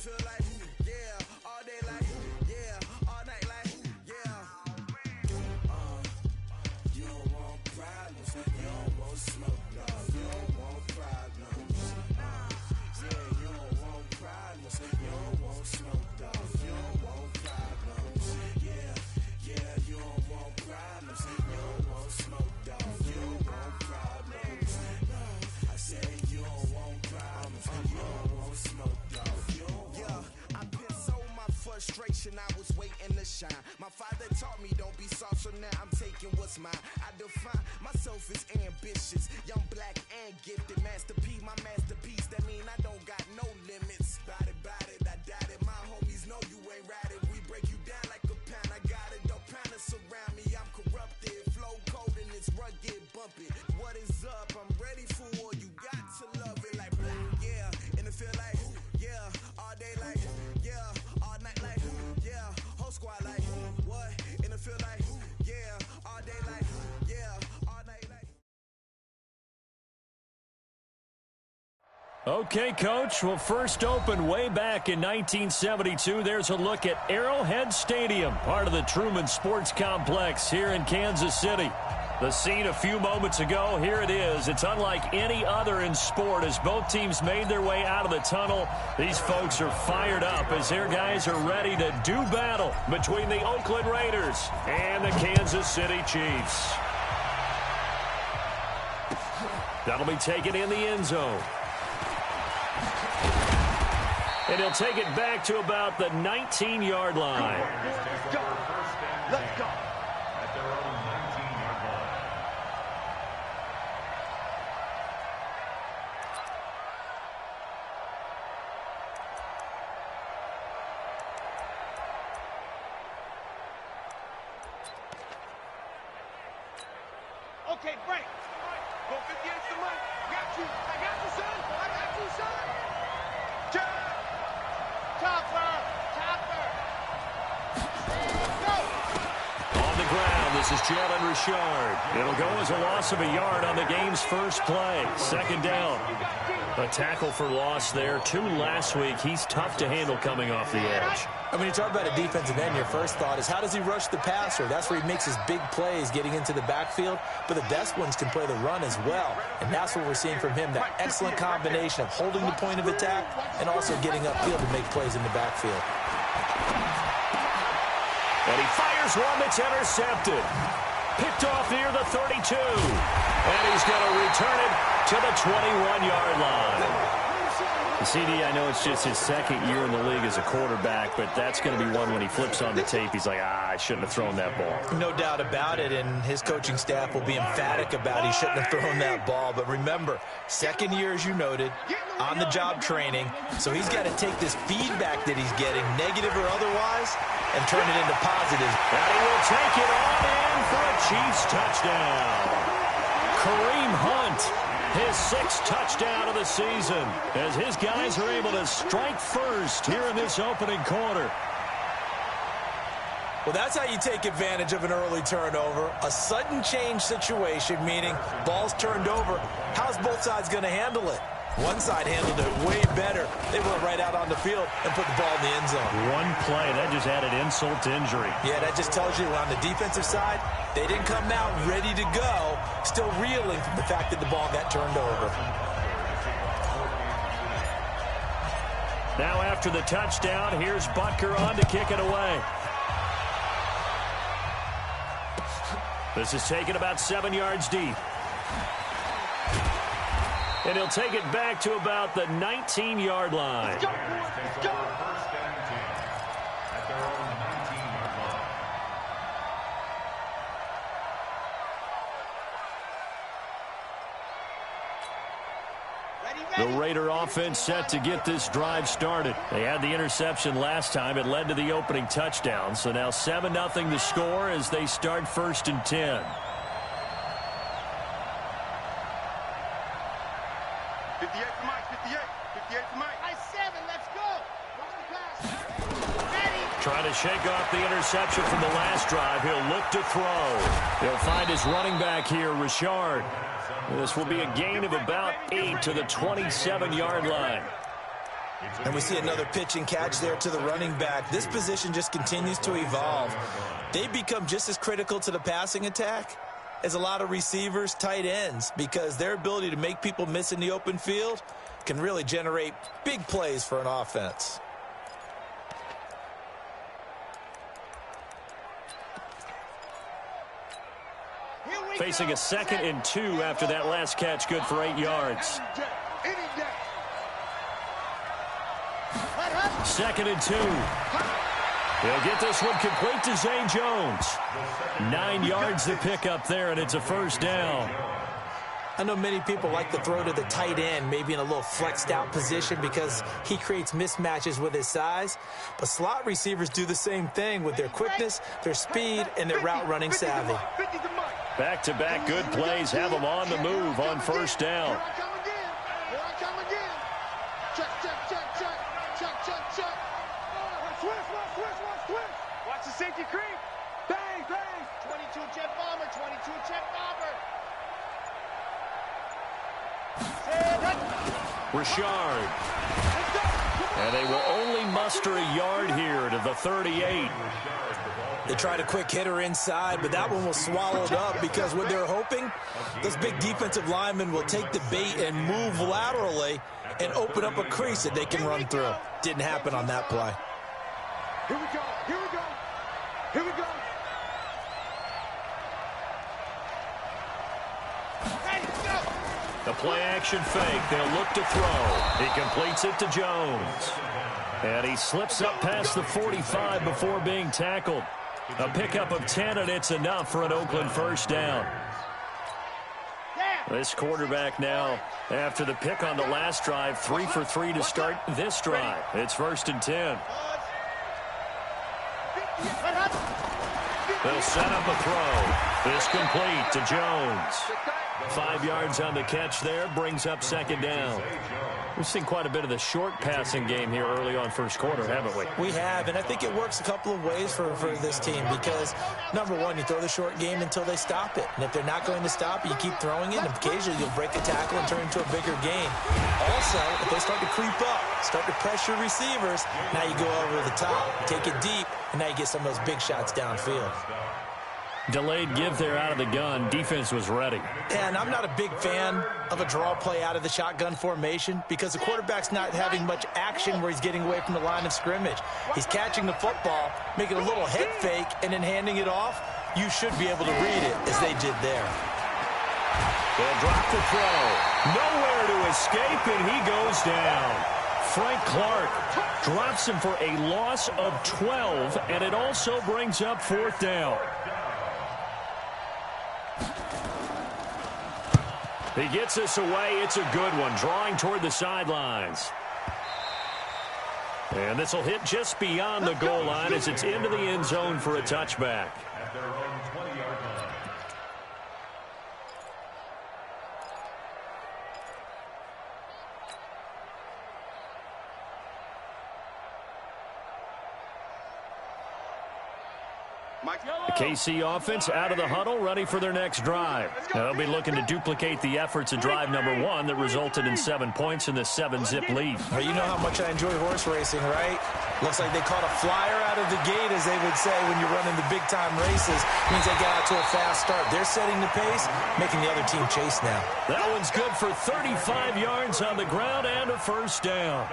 feel like, yeah, all day like, yeah, all night like, yeah. You don't want problems, you don't want smoke, dog. You don't want problems. Yeah, you don't want problems, you don't want smoke, dog. You don't want problems. Yeah, you don't want problems, you don't want smoke, dog. You don't want problems. No, I said you don't want problems, you don't want smoke, dog. You don't want. Yeah, I've been so my frustration, I was waiting to shine. My father taught me don't be soft, so now I'm taking what's mine. I define myself as ambitious, young, black, and gifted. Master P, my masterpiece. That mean I don't got no limits. Bout it, I doubt it. My homies know you ain't ratted. We break you down like a pound. I got it, don't pound to surround me. I'm corrupted, flow cold and it's rugged, bumpy. What is up? I'm ready for war. You got to love it like black, yeah. And it feel like, yeah, all day like, yeah, all night like, yeah, whole squad like, what? And it feel like, yeah, all day like, yeah, all night like. Okay, Coach. Well, first opened way back in 1972. There's a look at Arrowhead Stadium, part of the Truman Sports Complex here in Kansas City. The scene a few moments ago, here it is. It's unlike any other in sport as both teams made their way out of the tunnel. These folks are fired up as their guys are ready to do battle between the Oakland Raiders and the Kansas City Chiefs. That'll be taken in the end zone. And he'll take it back to about the 19-yard line. Let's go. Let's go. At their own 19-yard line. Okay, break. Go 58 to Mike. Got you. I got you, son. I got you, son. Topper. Go. On the ground, this is Jalen Richard. It'll go as a loss of a yard on the game's first play. Second down. A tackle for loss there. 2 last week. He's tough to handle coming off the edge. I mean, you talk about a defensive end, your first thought is how does he rush the passer? That's where he makes his big plays getting into the backfield. But the best ones can play the run as well. And that's what we're seeing from him, that excellent combination of holding the point of attack and also getting upfield to make plays in the backfield. And he fires one that's intercepted. Picked off near the 32. And he's going to return it to the 21-yard line. CD, I know it's just his second year in the league as a quarterback, but that's going to be one when he flips on the tape. He's like, I shouldn't have thrown that ball. No doubt about it, and his coaching staff will be emphatic about he shouldn't have thrown that ball. But remember, second year, as you noted, on-the-job training, so he's got to take this feedback that he's getting, negative or otherwise, and turn it into positive. And he will take it on in for a Chiefs touchdown. Kareem Hunt, his 6th touchdown of the season, as his guys are able to strike first here in this opening quarter. Well, that's how you take advantage of an early turnover. A sudden change situation, meaning ball's turned over. How's both sides going to handle it? One side handled it way better. They went right out on the field and put the ball in the end zone. One play, that just added insult to injury. Yeah, that just tells you on the defensive side, they didn't come out ready to go, still reeling from the fact that the ball got turned over. Now after the touchdown, here's Butker on to kick it away. This is taken about 7 yards deep. And he'll take it back to about the 19-yard line. Let's go. Let's go. First and 10 at their own 19-yard line. The Raider offense set to get this drive started. They had the interception last time. It led to the opening touchdown. So now 7-0 the score as they start 1st and 10. 58 to Mike. 58 to Mike. Nice 7. Let's go. Watch the pass. Ready. Trying to shake off the interception from the last drive. He'll look to throw. He'll find his running back here, Richard. This will be a gain of about 8 to the 27-yard line. And we see another pitch and catch there to the running back. This position just continues to evolve. They become just as critical to the passing attack as a lot of receivers, tight ends, because their ability to make people miss in the open field can really generate big plays for an offense. Facing a 2nd and 2 after that last catch, good for 8 yards. 2nd and 2. He'll get this one complete to Zay Jones. 9 yards to pick up there, and it's a first down. I know many people like to throw to the tight end, maybe in a little flexed out position because he creates mismatches with his size. But slot receivers do the same thing with their quickness, their speed, and their route running savvy. Back-to-back good plays have them on the move on first down. Here I come again. Check. Switch. Watch the safety creep. Bang. 22 jet bomber. Richard. And they will only muster a yard here to the 38. They tried a quick hitter inside, but that one was swallowed up because what they're hoping, those big defensive linemen will take the bait and move laterally and open up a crease that they can run through. Didn't happen on that play. Here we go. The play-action fake. They'll look to throw. He completes it to Jones. And he slips up past the 45 before being tackled. A pickup of 10, and it's enough for an Oakland first down. This quarterback now, after the pick on the last drive, 3 for 3 to start this drive. It's 1st and 10. They'll set up a throw. This complete to Jones. 5 yards on the catch there, brings up 2nd down. We've seen quite a bit of the short passing game here early on first quarter, haven't we? We have, and I think it works a couple of ways for this team because, number one, you throw the short game until they stop it. And if they're not going to stop it, you keep throwing it, and occasionally you'll break a tackle and turn into a bigger gain. Also, if they start to creep up, start to pressure receivers, now you go over the top, take it deep, and now you get some of those big shots downfield. Delayed give there out of the gun. Defense was ready. And I'm not a big fan of a draw play out of the shotgun formation because the quarterback's not having much action where he's getting away from the line of scrimmage. He's catching the football, making a little head fake, and then handing it off. You should be able to read it as they did there. They'll drop the throw. Nowhere to escape, and he goes down. Frank Clark drops him for a loss of 12, and it also brings up 4th down. He gets this away. It's a good one, drawing toward the sidelines. And this will hit just beyond the goal line as it's into the end zone for a touchback. At their own 20-yard line. The KC offense out of the huddle, ready for their next drive. They'll be looking to duplicate the efforts of drive number 1 that resulted in 7 points in the 7-zip lead. Well, you know how much I enjoy horse racing, right? Looks like they caught a flyer out of the gate, as they would say, when you're running the big-time races. Means they got out to a fast start. They're setting the pace, making the other team chase now. That one's good for 35 yards on the ground and a first down.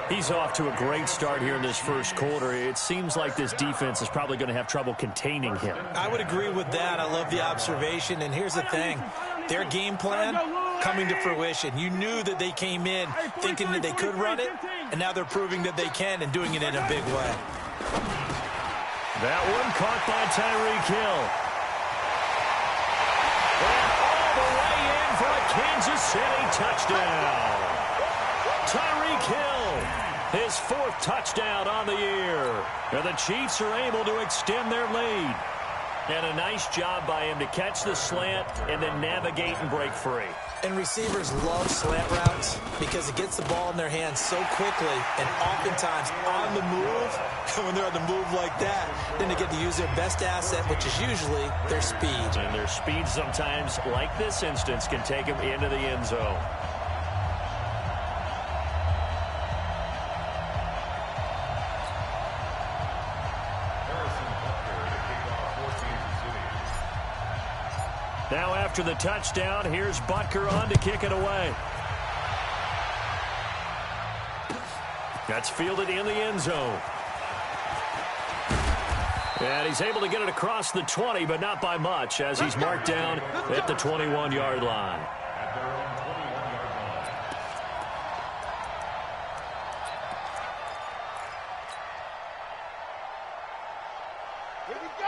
He's off to a great start here in this first quarter. It seems like this defense is probably going to have trouble containing him. I would agree with that. I love the observation. And here's the thing. Their game plan coming to fruition. You knew that they came in thinking that they could run it, and now they're proving that they can and doing it in a big way. That one caught by Tyreek Hill. And all the way in for a Kansas City touchdown. Tyreek Hill, his 4th touchdown on the year. And the Chiefs are able to extend their lead. And a nice job by him to catch the slant and then navigate and break free. And receivers love slant routes because it gets the ball in their hands so quickly and oftentimes on the move. And when they're on the move like that, then they get to use their best asset, which is usually their speed. And their speed sometimes, like this instance, can take them into the end zone. after the touchdown. Here's Butker on to kick it away. That's fielded in the end zone. And he's able to get it across the 20, but not by much, as he's marked down at the 21-yard line.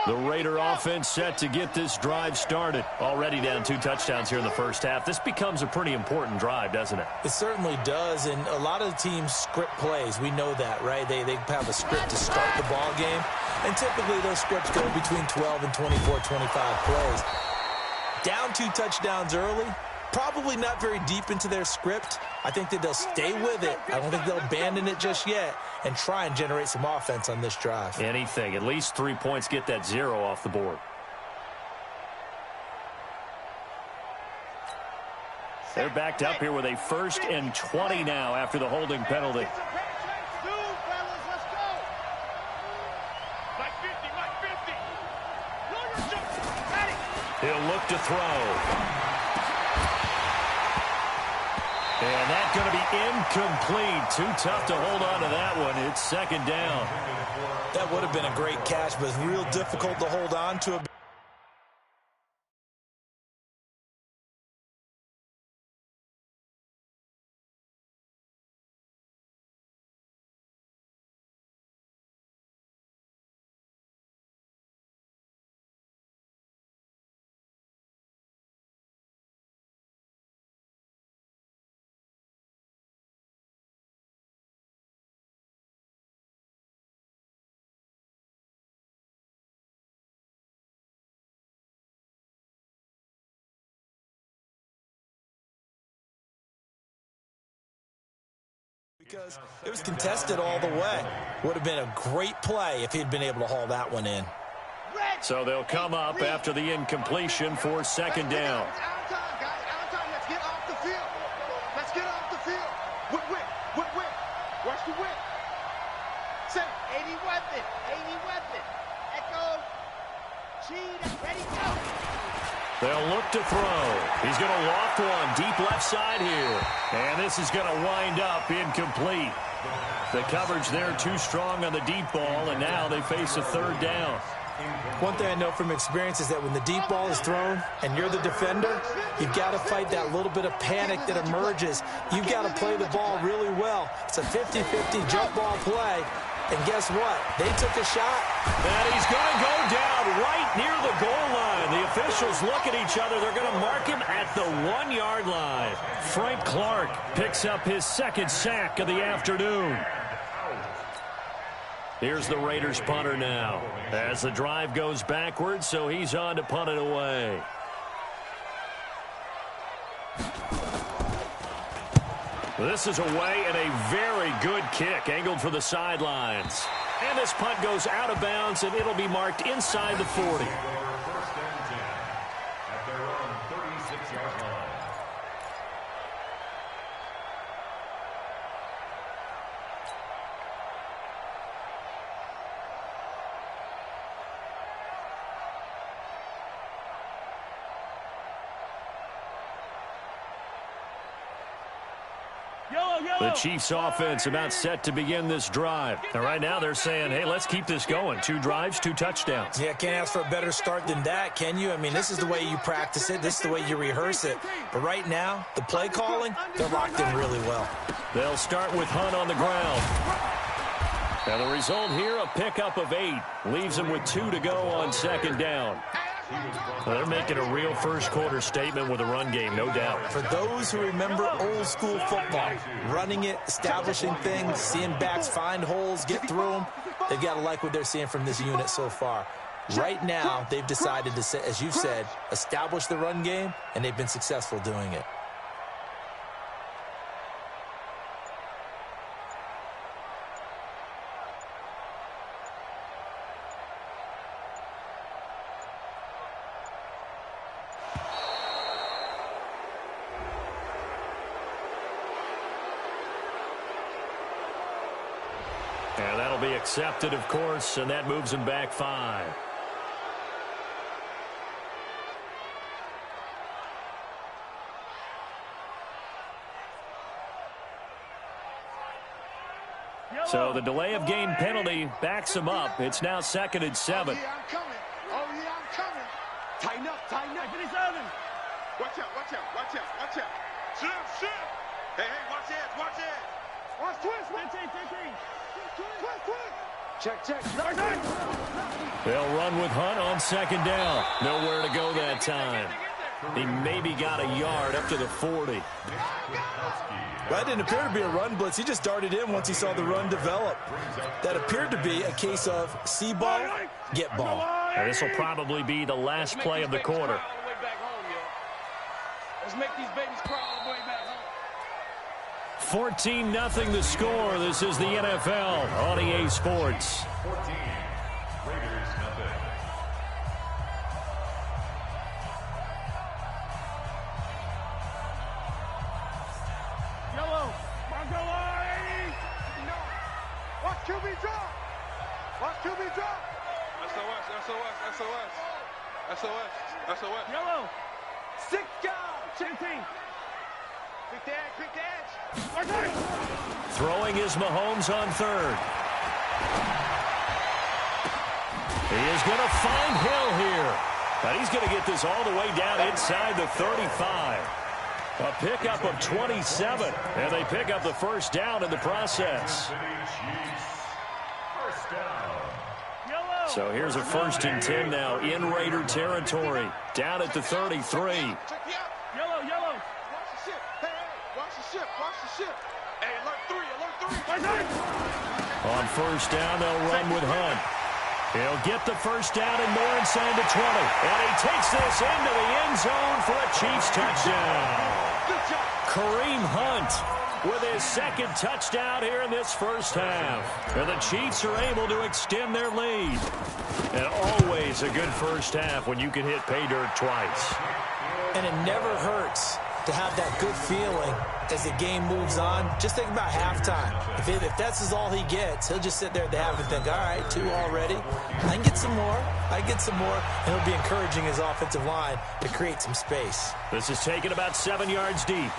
The Raider offense set to get this drive started. Already down 2 touchdowns here in the first half. This becomes a pretty important drive, doesn't it? It certainly does, and a lot of teams script plays. We know that, right? They have a script to start the ball game, and typically those scripts go between 12 and 24, 25 plays. Down 2 touchdowns early, probably not very deep into their script. I think that they'll stay with it. I don't think they'll abandon it just yet and try and generate some offense on this drive. Anything. At least 3 points, get that 0 off the board. They're backed up here with a 1st and 20 now after the holding penalty. He'll look to throw. And that's going to be incomplete. Too tough to hold on to that one. It's 2nd down. That would have been a great catch, but it's real difficult to hold on to. Because it was contested all the way. Would have been a great play if he'd been able to haul that one in. So they'll come up after the incompletion for 2nd down. Let's get off the field. Let's get off the field. Whip. Watch the whip. Say, 80 weapon. Echo. Cheat. Ready, go. They'll look to throw. He's going to loft one deep left side here. And this is going to wind up incomplete. The coverage there too strong on the deep ball, and now they face a 3rd down. One thing I know from experience is that when the deep ball is thrown and you're the defender, you've got to fight that little bit of panic that emerges. You've got to play the ball really well. It's a 50-50 jump ball play. And guess what? They took a shot. And he's going to go down right near the goal line. The officials look at each other. They're going to mark him at the 1-yard line. Frank Clark picks up his 2nd sack of the afternoon. Here's the Raiders punter now as the drive goes backwards, so he's on to punt it away. This is away and a very good kick, angled for the sidelines. And this punt goes out of bounds, and it'll be marked inside the 40. At their own 36-yard line. The Chiefs offense about set to begin this drive. And right now they're saying, hey, let's keep this going. 2 drives, 2 touchdowns. Yeah, can't ask for a better start than that, can you? I mean, this is the way you practice it. This is the way you rehearse it. But right now, the play calling, they're locked in really well. They'll start with Hunt on the ground. And the result here, a pickup of 8. Leaves them with 2 to go on 2nd down. Well, they're making a real first-quarter statement with a run game, no doubt. For those who remember old-school football, running it, establishing things, seeing backs find holes, get through them, they've got to like what they're seeing from this unit so far. Right now, they've decided to, as you've said, establish the run game, and they've been successful doing it. And that'll be accepted, of course, and that moves him back 5. So the delay of game penalty backs him up. It's now 2nd and 7. Oh, yeah, I'm coming. Oh, yeah, I'm coming. Tighten up, tighten up. Watch out, watch out, watch out, watch out. Shift. Hey, watch it, watch it. Watch twist, man. 13. Twist. Check. They'll run with Hunt on 2nd down. Nowhere to go that time. He maybe got a yard up to the 40. That didn't appear to be a run blitz. He just darted in once he saw the run develop. That appeared to be a case of see ball, get ball. This will probably be the last play of the quarter. Let's make these babies cry all the way back home. 14-0 the score. This is the NFL on EA Sports. 14, Raiders nothing. Yellow. Marco, 80. Watch QB drop. Watch QB drop. SOS. Yellow. 6 guys. 10. Quick edge. Throwing is Mahomes on 3rd. He is going to find Hill here. And he's going to get this all the way down inside the 35. A pickup of 27. And they pick up the first down in the process. First down. So here's a 1st and 10 now in Raider territory. Down at the 33. Check me out. Yellow. Watch the ship. Hey, watch the ship. Hey, alert 3. On 1st down, they'll run with Hunt. He'll get the first down and more inside the 20. And he takes this into the end zone for a Chiefs touchdown. Kareem Hunt with his 2nd touchdown here in this first half. And the Chiefs are able to extend their lead. And always a good first half when you can hit pay dirt twice. And it never hurts to have that good feeling as the game moves on. Just think about halftime. If that's all he gets, he'll just sit there at the half and think, all right, 2 already. I can get some more. And he'll be encouraging his offensive line to create some space. This is taken about 7 yards deep.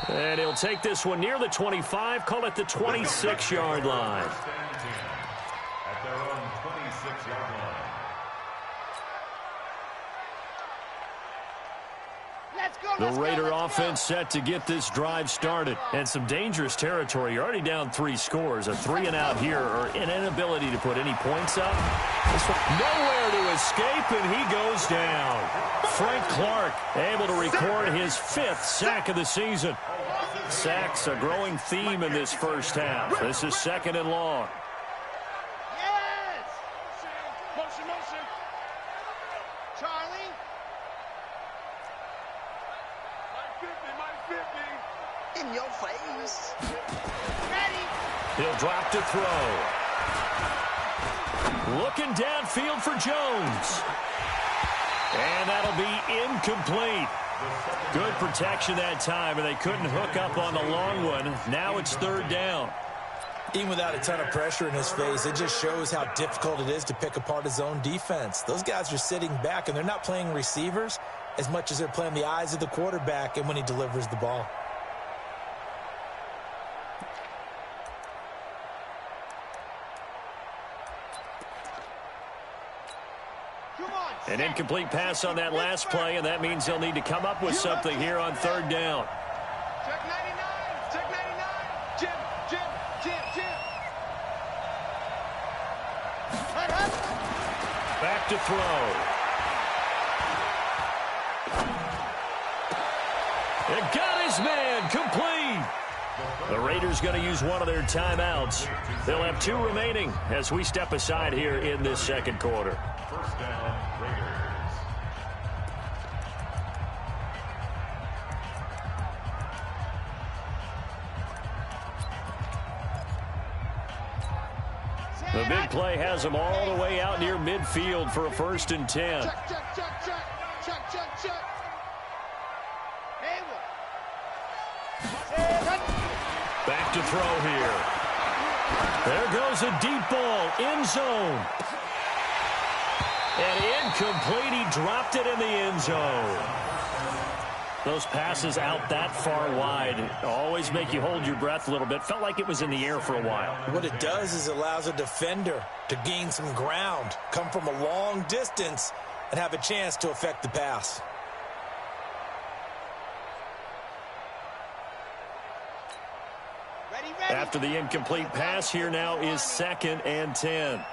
And he'll take this one near the 25, call it the 26-yard line. At their own 26-yard line. The Raider offense set to get this drive started. And some dangerous territory. You're already down 3 scores. A 3-and-out here or an inability to put any points up. Nowhere to escape, and he goes down. Frank Clark able to record his 5th sack of the season. Sacks a growing theme in this first half. This is 2nd and long. Yes! Motion. Charlie. My 50. In your face. Ready. He'll drop to throw. Looking downfield for Jones. And that'll be incomplete. Good protection that time, and they couldn't hook up on the long one. Now it's 3rd down. Even without a ton of pressure in his face, it just shows how difficult it is to pick apart his own defense. Those guys are sitting back, and they're not playing receivers as much as they're playing the eyes of the quarterback and when he delivers the ball. An incomplete pass on that last play, and that means they'll need to come up with something here on 3rd down. Check 99. Jim. Back to throw. It got his man complete. The Raiders going to use one of their timeouts. They'll have 2 remaining as we step aside here in this 2nd quarter. First down, Raiders. The big play has them all the way out near midfield for a 1st and 10. Check. Back to throw here. There goes a deep ball, end zone. And incomplete, he dropped it in the end zone. Those passes out that far wide always make you hold your breath a little bit. Felt like it was in the air for a while. What it does is it allows a defender to gain some ground, come from a long distance, and have a chance to affect the pass. Ready, ready. After the incomplete pass, here now is 2nd and 10.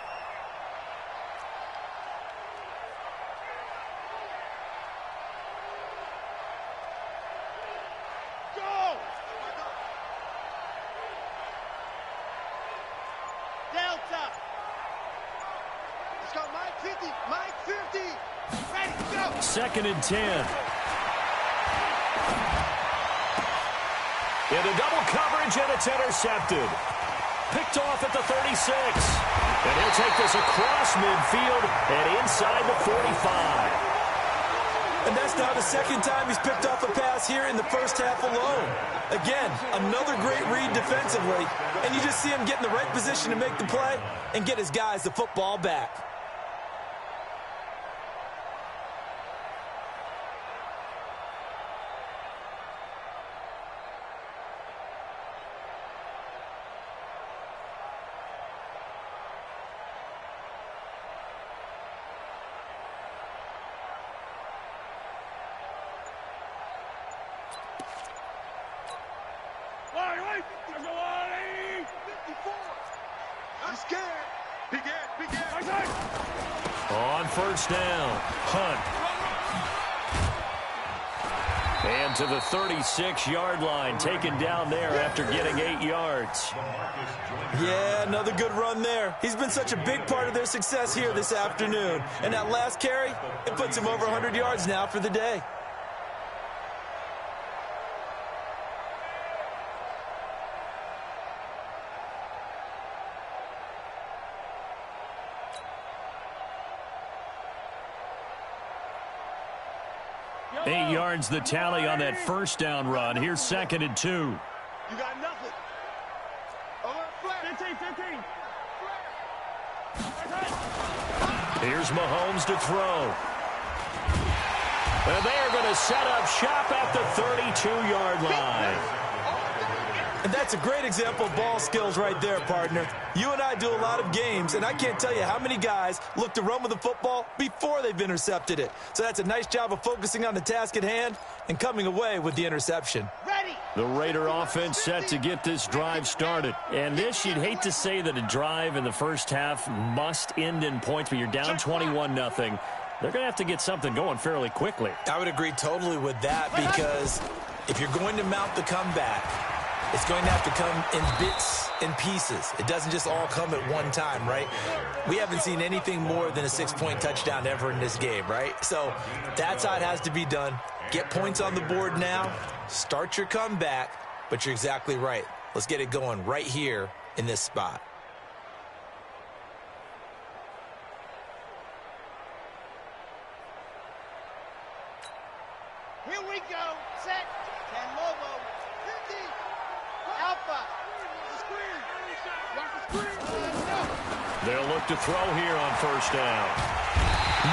Go! Delta! Let's go, Mike 50, Mike 50! Ready, go! 2nd and 10. Into double coverage, and it's intercepted. Picked off at the 36. And he'll take this across midfield and inside the 45. And that's now the second time he's picked off a pass here in the first half alone. Again, another great read defensively. And you just see him get in the right position to make the play and get his guys the football back. I'm scared. Begin. On first down, Hunt. And to the 36-yard line, taken down there after getting 8 yards. Yeah, another good run there. He's been such a big part of their success here this afternoon. And that last carry, it puts him over 100 yards now for the day. Eight yards the tally on that first down run. Here's 2nd and 2. You got nothing. Flat. 15. Here's Mahomes to throw. And they are going to set up shop at the 32-yard line. And that's a great example of ball skills right there, partner. You and I do a lot of games, and I can't tell you how many guys look to run with the football before they've intercepted it. So that's a nice job of focusing on the task at hand and coming away with the interception. Ready. The Raider offense set to get this drive started. And this, you'd hate to say that a drive in the first half must end in points, but you're down 21-0. They're going to have to get something going fairly quickly. I would agree totally with that, because if you're going to mount the comeback, it's going to have to come in bits and pieces. It doesn't just all come at one time, right? We haven't seen anything more than a 6-point touchdown ever in this game, right? So that's how it has to be done. Get points on the board now. Start your comeback. But you're exactly right. Let's get it going right here in this spot. Here we go. Set. 10 Lobo. 50. Alpha. The screen. Watch the screen. They'll look to throw here on first down.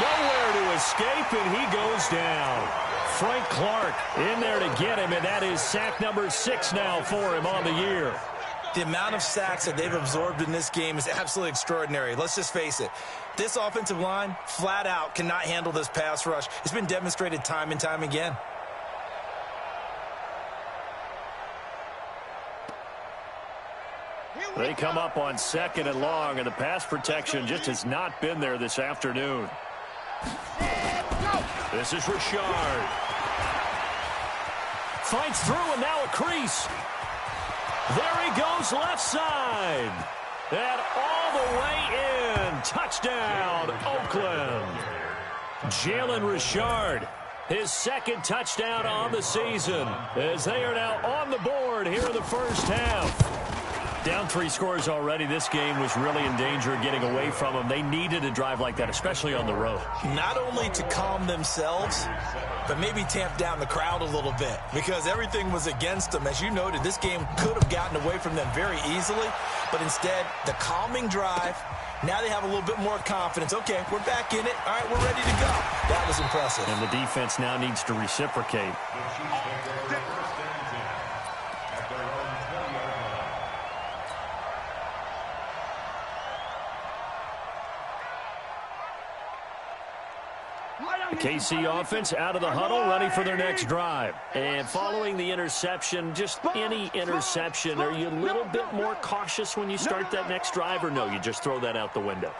Nowhere to escape, and he goes down. Frank Clark in there to get him, and that is sack number 6 now for him on the year. The amount of sacks that they've absorbed in this game is absolutely extraordinary. Let's just face it. This offensive line, flat out, cannot handle this pass rush. It's been demonstrated time and time again. They come up on 2nd and long, and the pass protection just has not been there this afternoon. This is Richard. Fights through, and now a crease. There he goes, left side. And all the way in. Touchdown, Oakland. Jalen Richard, his 2nd touchdown on the season, as they are now on the board here in the first half. Down 3 scores already. This game was really in danger of getting away from them. They needed a drive like that, especially on the road. Not only to calm themselves, but maybe tamp down the crowd a little bit, because everything was against them. As you noted, this game could have gotten away from them very easily, but instead, the calming drive Now they have a little bit more confidence. Okay, we're back in it. All right, we're ready to go. That was impressive. And the defense now needs to reciprocate. The KC offense out of the huddle, ready for their next drive. And following the interception, just any interception, are you a little bit more cautious when you start that next drive, or no, you just throw that out the window?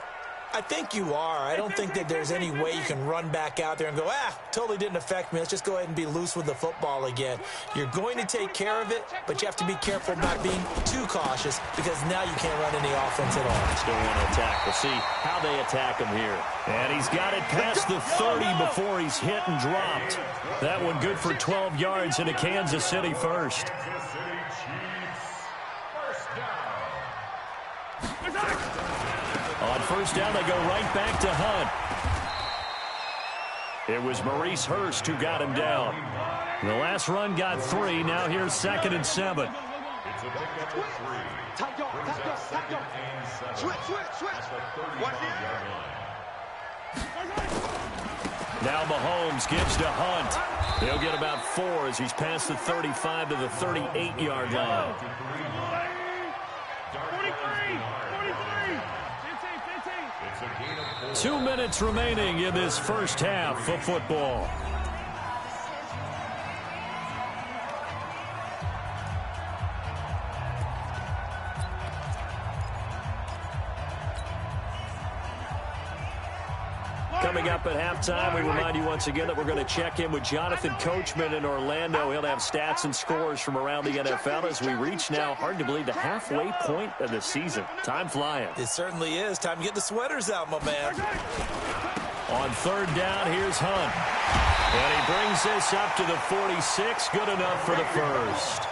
I think you are. I don't think that there's any way you can run back out there and go, totally didn't affect me. Let's just go ahead and be loose with the football again. You're going to take care of it, but you have to be careful not being too cautious because now you can't run any offense at all. Still want to attack. We'll see how they attack him here. And he's got it past the 30 before he's hit and dropped. That one good for 12 yards into Kansas City first. On first down, they go right back to Hunt. It was Maurice Hurst who got him down. The last run got 3. Now here's 2nd and 7. It's a pickup of 3. Switch. Now Mahomes gives to Hunt. He'll get about 4 as he's past the 35 to the 38-yard line. 2 minutes remaining in this first half of football. Coming up at halftime, we remind you once again that we're going to check in with Jonathan Coachman in Orlando. He'll have stats and scores from around the NFL as we reach now, hard to believe, the halfway point of the season. Time flying. It certainly is. Time to get the sweaters out, my man. On third down, here's Hunt. And he brings this up to the 46. Good enough for the first.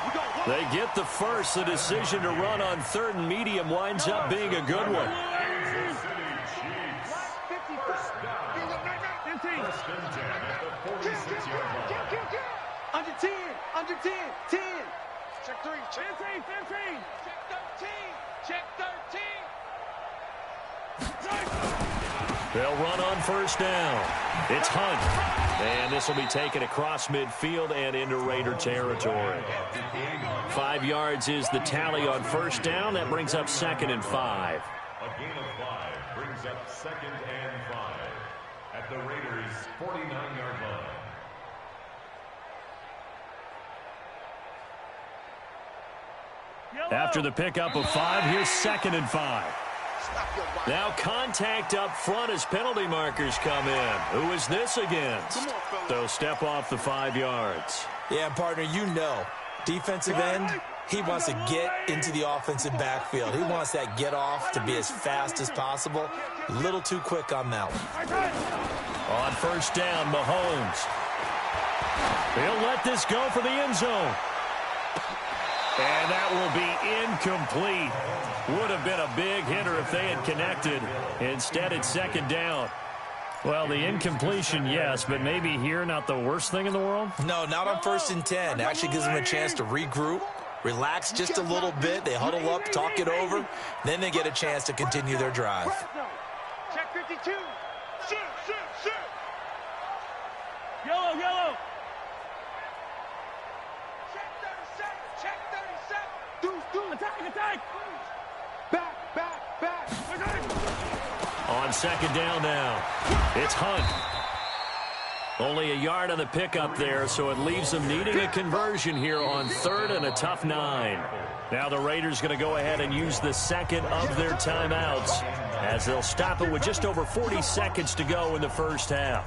They get the first. The decision to run on 3rd and medium winds up being a good one. Under 10. Check 3. Check 15. Check 13. They'll run on first down. It's Hunt. And this will be taken across midfield and into Raider territory. 5 yards is the tally on first down. That brings up 2nd and 5. A gain of 5 brings up 2nd and 5 at the Raiders' 49-yard line. After the pickup of 5, here's 2nd and 5. Now contact up front as penalty markers come in. Who is this against? They'll step off the 5 yards. Yeah, partner, you know, defensive end, he wants to get into the offensive backfield. He wants that get off to be as fast as possible. A little too quick on that one. On first down, Mahomes. He'll let this go for the end zone. And that will be incomplete. Would have been a big hitter if they had connected. Instead, it's 2nd down. Well, the incompletion, yes, but maybe here not the worst thing in the world? No, not on 1st and 10. Actually gives them a chance to regroup, relax just a little bit. They huddle up, talk it over. Then they get a chance to continue their drive. Check 52. Shoot. Yellow. Check 37. Attack. Back. On 2nd down now, it's Hunt. Only a yard on the pickup there, so it leaves them needing a conversion here on 3rd and a tough 9. Now the Raiders going to go ahead and use the 2nd of their timeouts as they'll stop it with just over 40 seconds to go in the first half.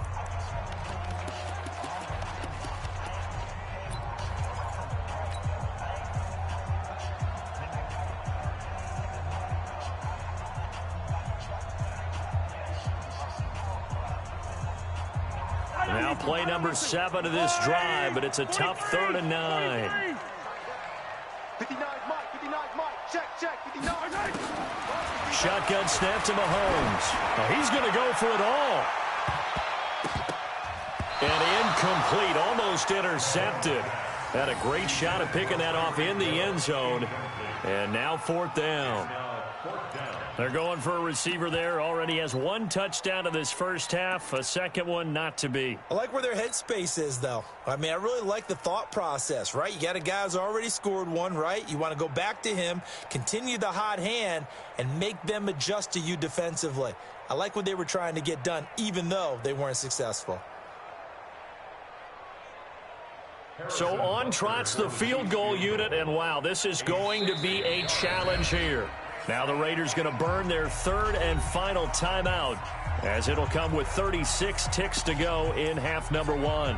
Now play number 7 of this drive, but it's a tough 3rd and 9. 59 Mike. Check. 59. Shotgun snap to Mahomes. Oh, he's going to go for it all. And incomplete, almost intercepted. Had a great shot at picking that off in the end zone. And now 4th down. Now 4th down. They're going for a receiver there. Already has one touchdown in this first half. A second one not to be. I like where their headspace is, though. I mean, I really like the thought process, right? You got a guy who's already scored one, right? You want to go back to him, continue the hot hand, and make them adjust to you defensively. I like what they were trying to get done, even though they weren't successful. So on trots the field goal unit, and wow, this is going to be a challenge here. Now the Raiders going to burn their third and final timeout, as it'll come with 36 ticks to go in half number one.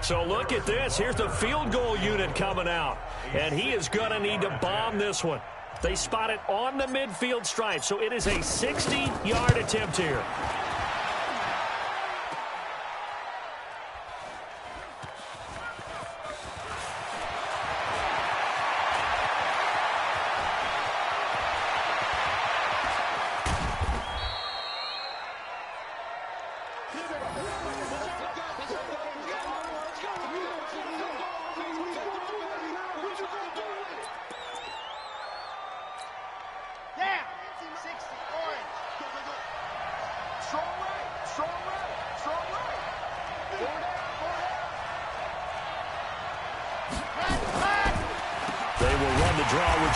So look at this. Here's the field goal unit coming out, and he is going to need to bomb this one. They spot it on the midfield stripe, so it is a 60-yard attempt here.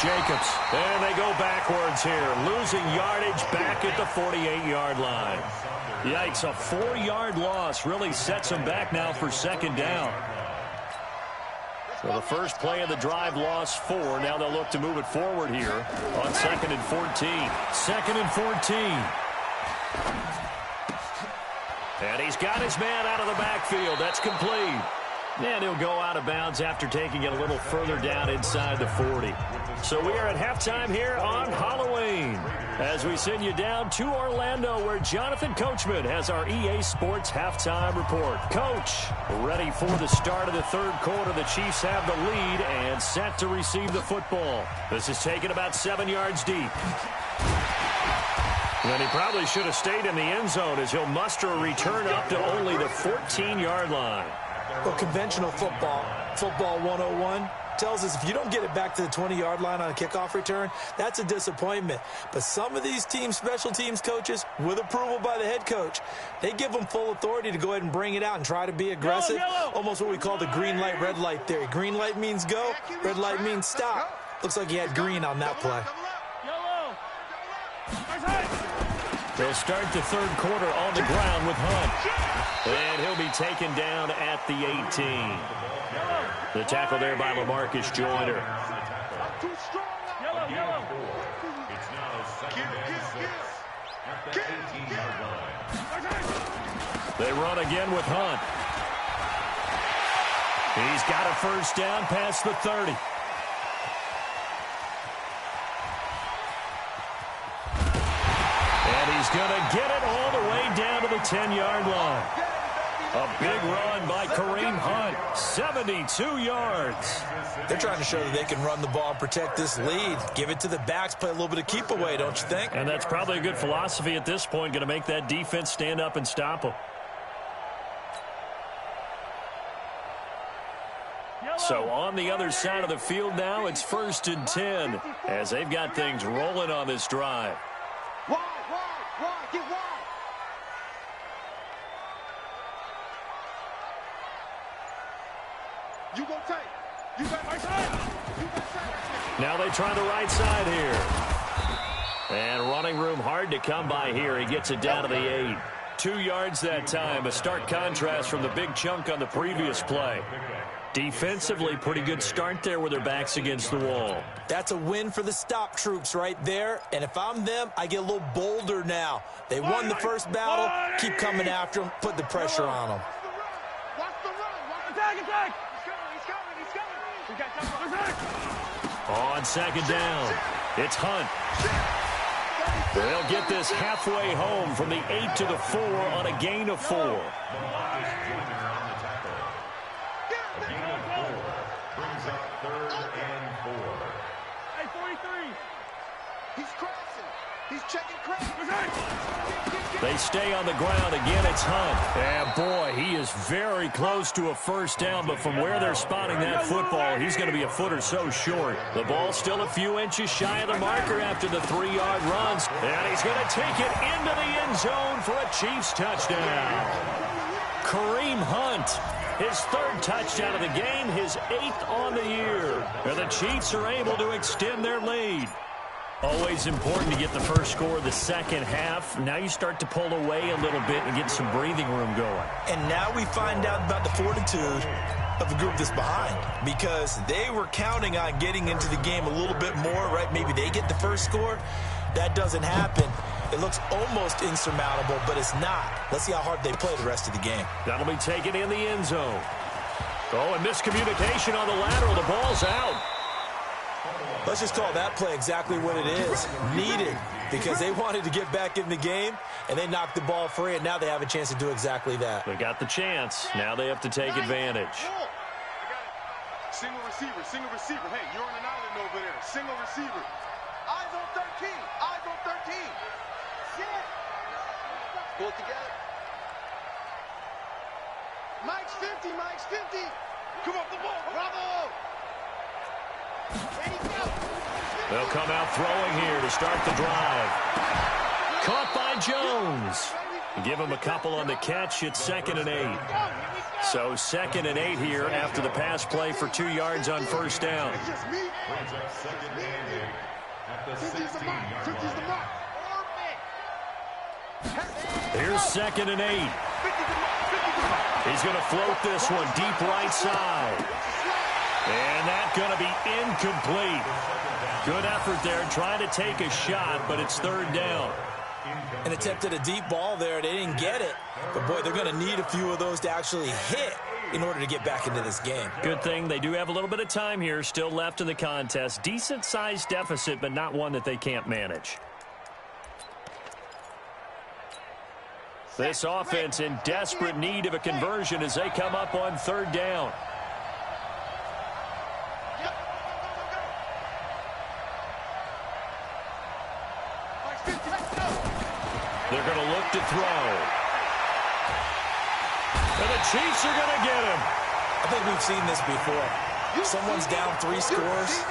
Jacobs, and they go backwards here, losing yardage back at the 48-yard line. Yikes, a 4-yard loss really sets them back now for second down. So the first play of the drive lost 4. Now they'll look to move it forward here on 2nd and 14. 2nd and 14. And he's got his man out of the backfield. That's complete. And he'll go out of bounds after taking it a little further down inside the 40. So we are at halftime here on Halloween as we send you down to Orlando, where Jonathan Coachman has our EA Sports halftime report. Coach, ready for the start of the third quarter. The Chiefs have the lead and set to receive the football. This is taken about 7 yards deep. And he probably should have stayed in the end zone as he'll muster a return up to only the 14-yard line. Well, conventional football 101, tells us if you don't get it back to the 20-yard line on a kickoff return, that's a disappointment. But some of these teams, special teams coaches, with approval by the head coach, they give them full authority to go ahead and bring it out and try to be aggressive. Yellow. Almost what we call the green light, red light theory. Green light means go, red light means stop. Looks like he had green on that play. They'll start the third quarter on the ground with Hunt. And he'll be taken down at the 18. The tackle there by LaMarcus Joyner. It's now 2nd and 6 at the 18-yard line. They run again with Hunt. He's got a first down past the 30. And he's going to get it all the way down to the 10-yard line. A big run by Kareem Hunt, 72 yards. They're trying to show that they can run the ball and protect this lead. Give it to the backs, play a little bit of keep away, don't you think? And that's probably a good philosophy at this point, going to make that defense stand up and stop them. So on the other side of the field now, it's 1st and 10 as they've got things rolling on this drive. Wide, get wide. You gonna take. You got my side. You got side. Now they try the right side here. And running room hard to come by here. He gets it down to the 8. 2 yards that time. A stark contrast from the big chunk on the previous play. Defensively, pretty good start there with their backs against the wall. That's a win for the stop troops right there. And if I'm them, I get a little bolder now. They won the first battle. Keep coming after them. Put the pressure on them. Watch the run. Attack. He's coming. On second down, it's Hunt. They'll get this halfway home from the 8 to the 4 on a gain of 4. A gain of 4 brings up 3rd and 4. Hey, 43. He's crossing. He's checking Craig. They stay on the ground. Again, it's Hunt. And, boy, he is very close to a first down, but from where they're spotting that football, he's going to be a foot or so short. The ball's still a few inches shy of the marker after the 3-yard runs, and he's going to take it into the end zone for a Chiefs touchdown. Kareem Hunt, his 3rd touchdown of the game, his 8th on the year. And the Chiefs are able to extend their lead. Always important to get the first score of the second half. Now you start to pull away a little bit and get some breathing room going. And now we find out about the fortitude of the group that's behind, because they were counting on getting into the game a little bit more, right? Maybe they get the first score. That doesn't happen. It looks almost insurmountable, but it's not. Let's see how hard they play the rest of the game. That'll be taken in the end zone. Oh, and miscommunication on the lateral. The ball's out. Let's just call that play exactly what it is. Needed, because they wanted to get back in the game, and they knocked the ball free, and now they have a chance to do exactly that. They got the chance. Now they have to take advantage. Single receiver. Hey, you're on an island over there. Single receiver. Eyes on 13. Eyes on 13. Sit. Pull it together. Mike's 50. Come off the ball. Bravo. They'll come out throwing here to start the drive. Caught by Jones. Give him a couple on the catch. It's 2nd and 8. So 2nd and 8 here after the pass play for 2 yards on first down. Brings up 2nd and 8 at the 16-yard line. Here's 2nd and 8. He's going to float this one deep right side. And that's going to be incomplete. Good effort there, trying to take a shot, but it's 3rd down. An attempt at a deep ball there. They didn't get it. But, boy, they're going to need a few of those to actually hit in order to get back into this game. Good thing they do have a little bit of time here still left in the contest. Decent-sized deficit, but not one that they can't manage. This offense in desperate need of a conversion as they come up on 3rd down. They're going to look to throw. And the Chiefs are going to get him. I think we've seen this before. Someone's down 3 scores.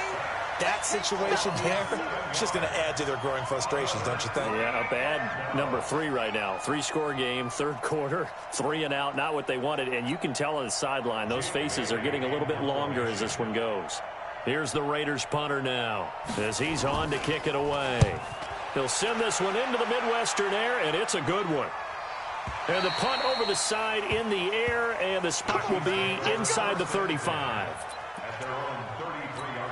That situation there, it's just going to add to their growing frustrations, don't you think? Yeah, a bad number 3 right now. 3-score game, 3rd quarter, 3 and out, not what they wanted. And you can tell on the sideline, those faces are getting a little bit longer as this one goes. Here's the Raiders punter now as he's on to kick it away. He'll send this one into the Midwestern air, and it's a good one. And the punt over the side in the air, and the spot will be inside the 35. At their own 33-yard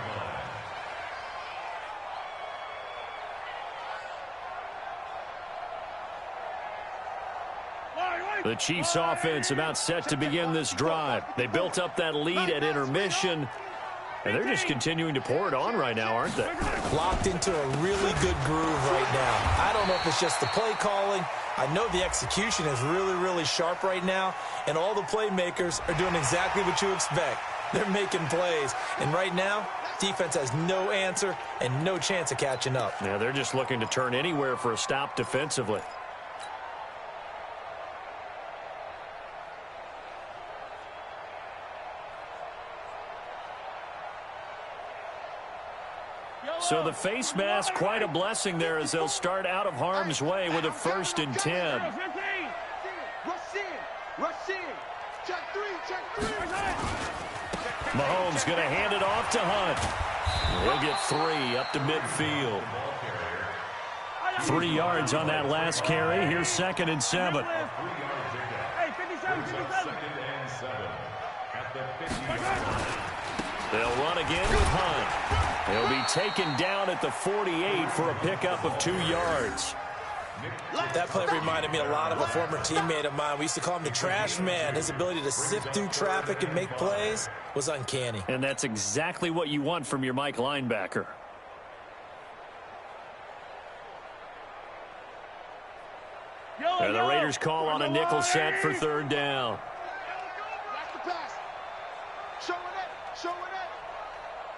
line. The Chiefs offense about set to begin this drive. They built up that lead at intermission, and they're just continuing to pour it on right now, aren't they? Locked into a really good groove right now. I don't know if it's just the play calling. I know the execution is really, really sharp right now, and all the playmakers are doing exactly what you expect. They're making plays, and right now, defense has no answer and no chance of catching up. Yeah, they're just looking to turn anywhere for a stop defensively. So the face mask, quite a blessing there as they'll start out of harm's way with a 1st and 10. Mahomes going to hand it off to Hunt. He'll get 3 up to midfield. 3 yards on that last carry. Here's 2nd and 7. They'll run again with Hunt. He'll be taken down at the 48 for a pickup of 2 yards. That play reminded me a lot of a former teammate of mine. We used to call him the trash man. His ability to sift through traffic and make plays was uncanny. And that's exactly what you want from your Mike linebacker. And the Raiders call on a nickel set for 3rd down. Watch the pass. Show it.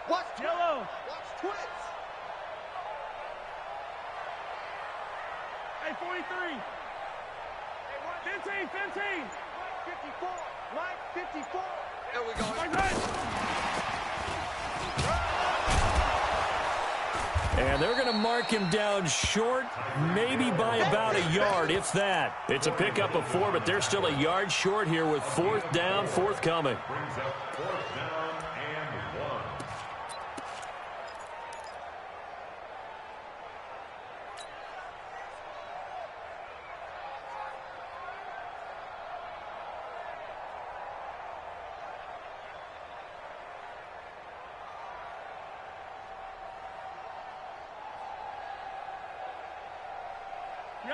Watch yellow. Watch twins. Mike, 43. 15, 15. 54. Mike, 54. There we go. Mike, right. And they're going to mark him down short, maybe by about a yard, if that. It's a pickup of 4, but they're still a yard short here with 4th down, forthcoming. Brings up 4th down and 1.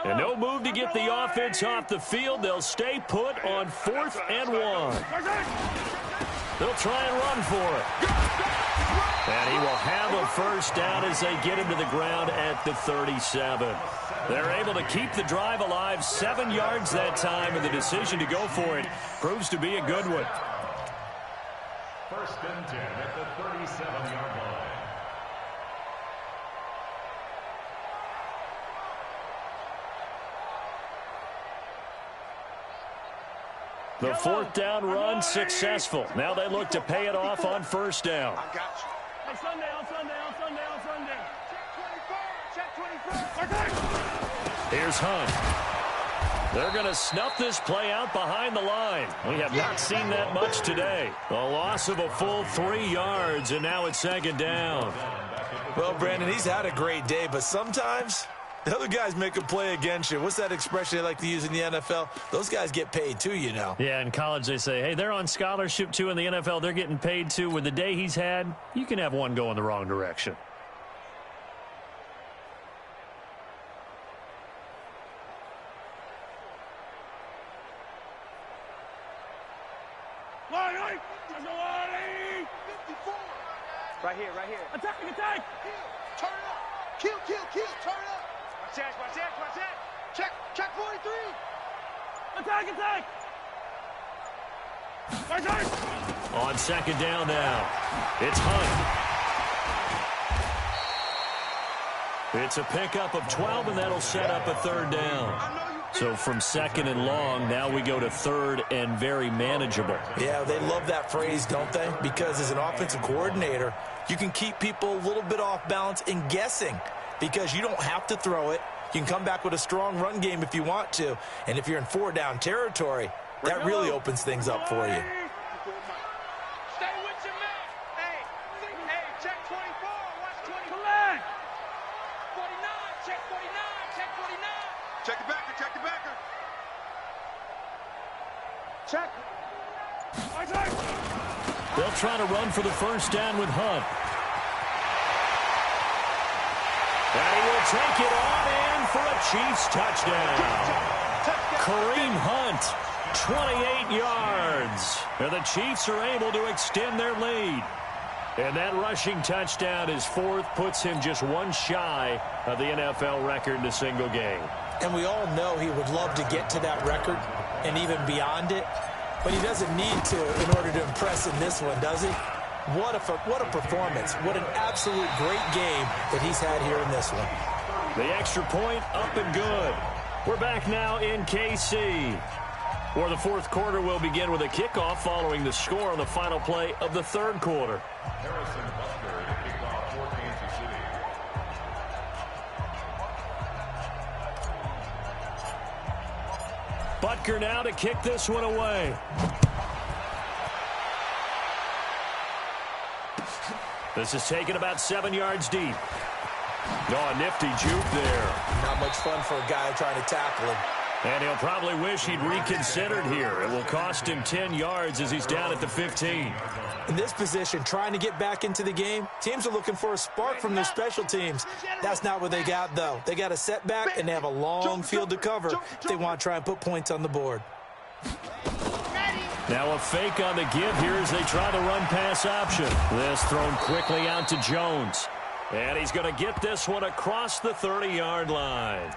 And no move to get the offense off the field. They'll stay put on 4th and 1. They'll try and run for it. And he will have a first down as they get him to the ground at the 37. They're able to keep the drive alive, 7 yards that time, and the decision to go for it proves to be a good one. 1st and 10 at the 37-yard line. The 4th down run successful. Now they look to pay it off on 1st down. I got you. Hey, Sunday, on Sunday, on Sunday, on Sunday. Check 24. Check 24. Here's Hunt. They're going to snuff this play out behind the line. We have not seen that much today. A loss of a full 3 yards, and now it's 2nd down. Well, Brandon, he's had a great day, but sometimes the other guys make a play against you. What's that expression they like to use in the NFL? Those guys get paid too, you know. Yeah, in college they say, hey, they're on scholarship too. In the NFL, they're getting paid too. With the day he's had, you can have one go in the wrong direction. Right here, right here. Attack, attack. Turn it up. Kill, turn it up. Watch that. Check 43. Attack, attack. On 2nd down now, it's Hunt. It's a pickup of 12, and that'll set up a 3rd down. So from 2nd and long, now we go to 3rd and very manageable. Yeah, they love that phrase, don't they? Because as an offensive coordinator, you can keep people a little bit off balance and guessing because you don't have to throw it. You can come back with a strong run game if you want to. And if you're in 4-down territory, that really opens things up for you. Stay with your man. Hey, check 24. Watch 20. Collect. 49. Check 49. Check 49. Check the backer. Check. They'll try to run for the first down with Hunt. And he will take it on in for a Chiefs touchdown. Kareem Hunt, 28 yards. And the Chiefs are able to extend their lead. And that rushing touchdown is 4th, puts him just 1 shy of the NFL record in a single game. And we all know he would love to get to that record and even beyond it. But he doesn't need to in order to impress in this one, does he? What a performance. What an absolute great game that he's had here in this one. The extra point up and good. We're back now in KC, where the 4th quarter will begin with a kickoff following the score on the final play of the 3rd quarter. Harrison Butker to kick off for Kansas City. Butker now to kick this one away. This is taken about 7 yards deep. Oh, a nifty juke there. Not much fun for a guy trying to tackle him. And he'll probably wish he'd reconsidered here. It will cost him 10 yards as he's down at the 15. In this position, trying to get back into the game, teams are looking for a spark from their special teams. That's not what they got, though. They got a setback, and they have a long field to cover if they want to try and put points on the board. Now a fake on the give here as they try the run-pass option. This thrown quickly out to Jones. And he's going to get this one across the 30-yard line.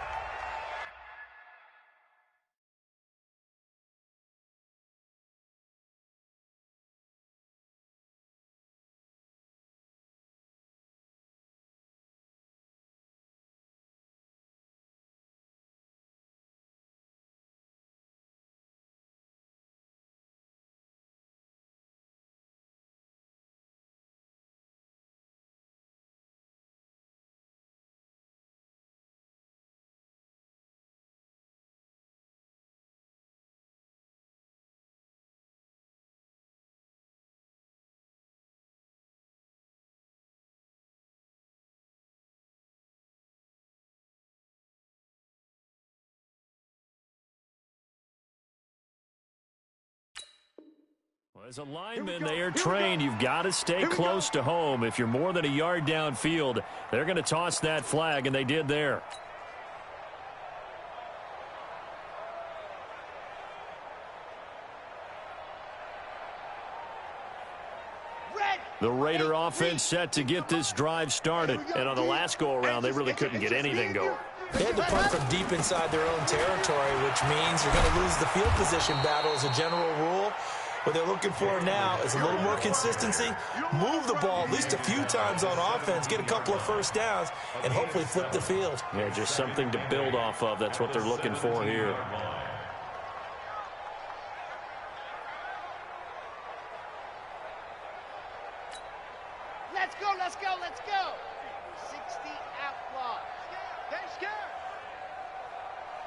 As a lineman, they are trained. You've got to stay close to home. If you're more than a yard downfield, they're going to toss that flag, and they did there. The Raider offense set to get this drive started. And on the last go-around, they really couldn't get anything going. They had to punt from deep inside their own territory, which means you're going to lose the field position battle as a general rule. What they're looking for now is a little more consistency, move the ball at least a few times on offense, get a couple of first downs, and hopefully flip the field. Yeah, just something to build off of. That's what they're looking for here. Let's go, let's go, let's go. 60 outlaws. They scared.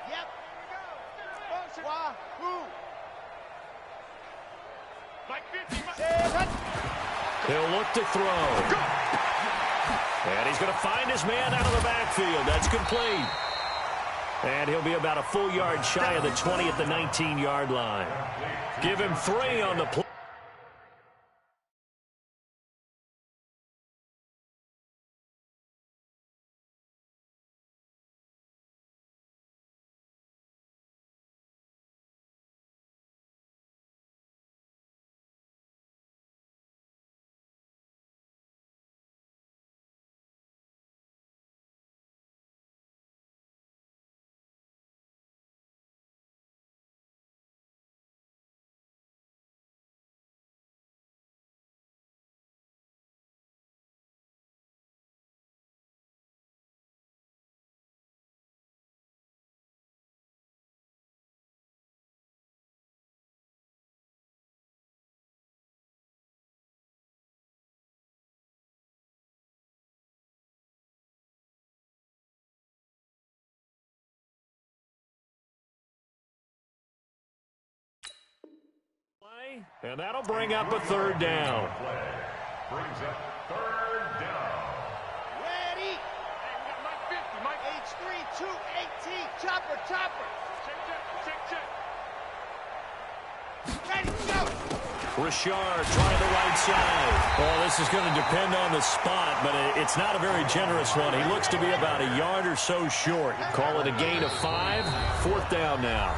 Yep. Wahoo. He'll look to throw. And he's going to find his man out of the backfield. That's complete. And he'll be about a full yard shy of the 20 at the 19-yard line. Give him 3 on the play. And that'll bring up a 3rd down. Brings up 3rd down. Ready. Hey, we got Mike 50, Mike H3, 218, chopper, chopper. Check. Ready, go. Richard trying the right side. Well, this is going to depend on the spot, but it's not a very generous one. He looks to be about a yard or so short. Call it a gain of 5. 4th down now.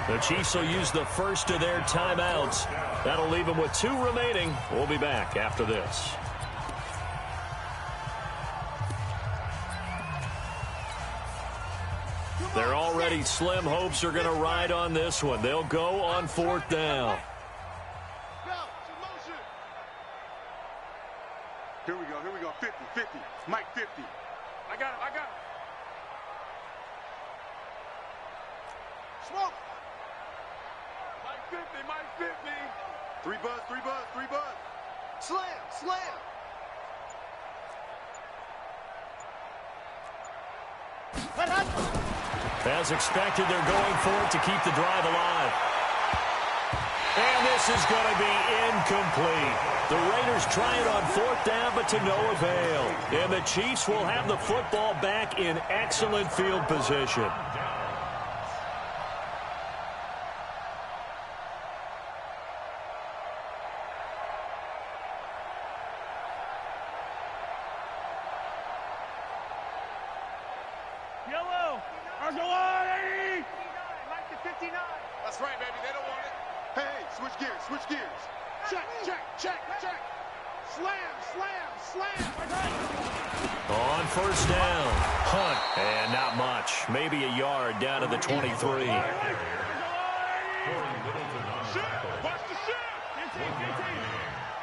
The Chiefs will use the first of their timeouts. That'll leave them with 2 remaining. We'll be back after this. Their already slim hopes are going to ride on this one. They'll go on 4th down. Here we go. 50. Mike 50. I got it. Smoke. Mike 50. 3 buzz. Slam. As expected, they're going for it to keep the drive alive. And this is going to be incomplete. The Raiders try it on 4th down, but to no avail. And the Chiefs will have the football back in excellent field position. Yellow. Argolon, 80. Mike to 59. That's right, baby. They don't want it. Hey, switch gears. Check. Slam. On 1st down, Hunt, and not much. Maybe a yard down to the 23. Watch the shift.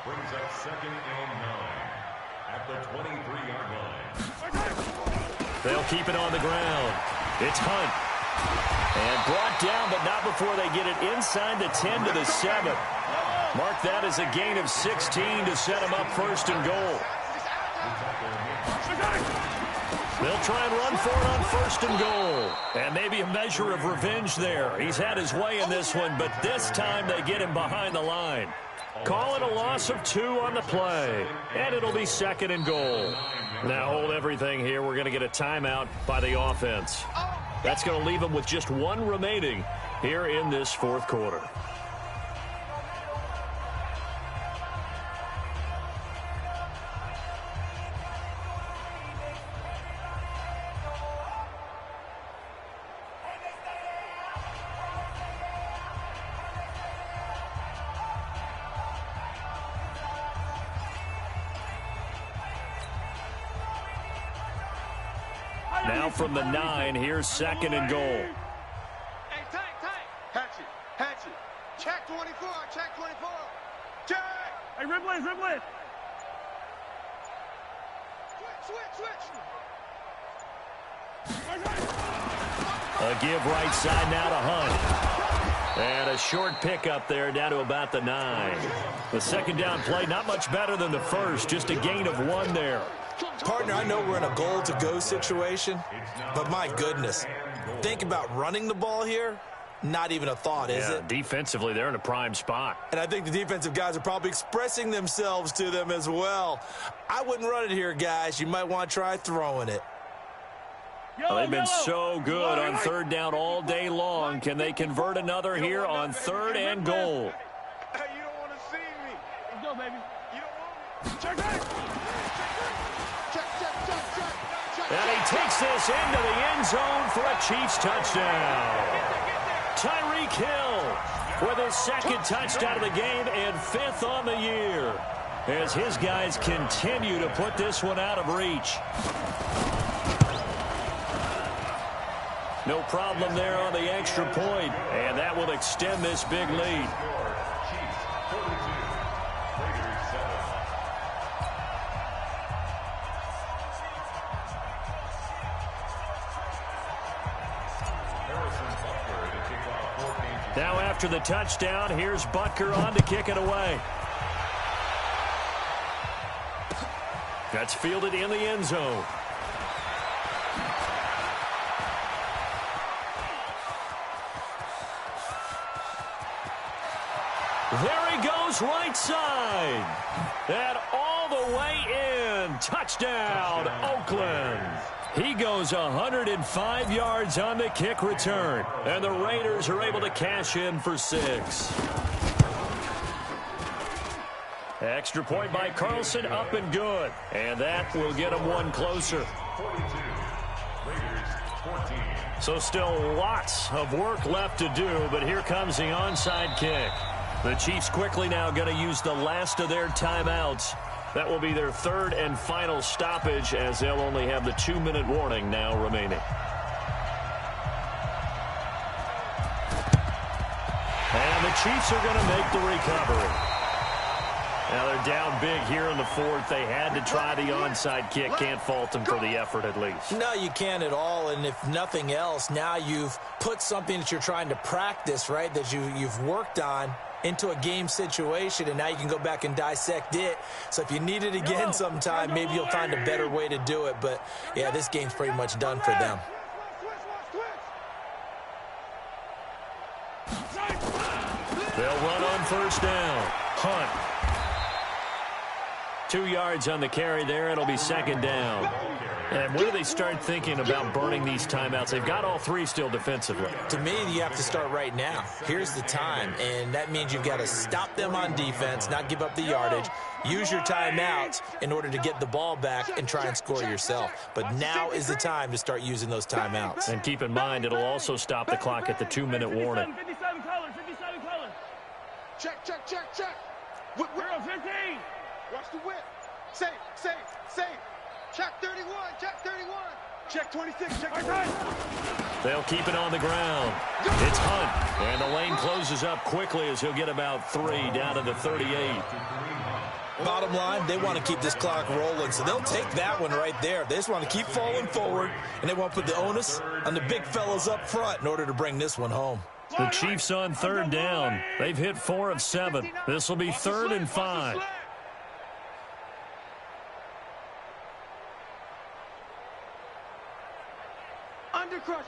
Brings up 2nd and 9 at the 23-yard line. They'll keep it on the ground. It's Hunt. And brought down, but not before they get it inside the 10 to the 7. Mark that as a gain of 16 to set them up 1st and goal. They'll try and run for it on 1st and goal. And maybe a measure of revenge there. He's had his way in this one, but this time they get him behind the line. Call it a loss of 2 on the play. And it'll be 2nd and goal. Now hold everything here. We're going to get a timeout by the offense. That's going to leave them with just 1 remaining here in this 4th quarter. Now from the 9, here's 2nd and goal. Hey, tight. Hatch it. Check 24, check 24. Check. Hey, Ripley. Switch. A give right side now to Hunt. And a short pickup there down to about the 9. The second down play, not much better than the first, just a gain of 1 there. Partner, I know we're in a goal-to-go situation, but my goodness, think about running the ball here. Not even a thought, is it? Defensively, they're in a prime spot. And I think the defensive guys are probably expressing themselves to them as well. I wouldn't run it here, guys. You might want to try throwing it. Well, they've been so good on 3rd down all day long. Can they convert another here on 3rd and goal? Hey, you don't want to see me. Let's go, baby. You don't want me. Check. And he takes this into the end zone for a Chiefs touchdown. Tyreek Hill with his 2nd touchdown of the game and 5th on the year, as his guys continue to put this one out of reach. No problem there on the extra point, and that will extend this big lead. Chiefs 42, Raiders 7. Now after the touchdown, here's Butker on to kick it away. That's fielded in the end zone. There he goes right side. And all the way in. Touchdown, Oakland. He goes 105 yards on the kick return. And the Raiders are able to cash in for 6. Extra point by Carlson, up and good. And that will get him 1 closer. 42, Raiders 14. So still lots of work left to do, but here comes the onside kick. The Chiefs quickly now going to use the last of their timeouts. That will be their 3rd and final stoppage, as they'll only have the 2-minute warning now remaining. And the Chiefs are going to make the recovery. Now they're down big here in the 4th. They had to try the onside kick. Can't fault them for the effort at least. No, you can't at all. And if nothing else, now you've put something that you're trying to practice, right, that you've worked on into a game situation, and now you can go back and dissect it. So if you need it again sometime, maybe you'll find a better way to do it. But, yeah, this game's pretty much done for them. They'll run on 1st down. Hunt. 2 yards on the carry there. It'll be 2nd down. And when do they start thinking about burning these timeouts? They've got all 3 still defensively. To me, you have to start right now. Here's the time, and that means you've got to stop them on defense, not give up the yardage, use your timeouts in order to get the ball back and try and score yourself. But now is the time to start using those timeouts. And keep in mind, it'll also stop the clock at the 2-minute warning. 57 colors. Check. Whip. 15. Watch the whip. Safe. Check 31. Check 26. Check 26. They'll keep it on the ground. It's Hunt. And the lane closes up quickly as he'll get about 3 down to the 38. Bottom line, they want to keep this clock rolling, so they'll take that one right there. They just want to keep falling forward, and they want to put the onus on the big fellas up front in order to bring this one home. The Chiefs on 3rd down. They've hit 4 of 7. This will be 3rd and 5. Undercrunch.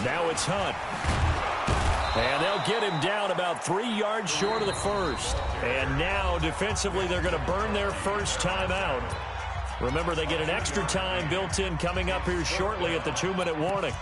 Now it's Hunt. And they'll get him down about 3 yards short of the 1st. And now, defensively, they're going to burn their 1st timeout. Remember, they get an extra time built in coming up here shortly at the 2-minute warning.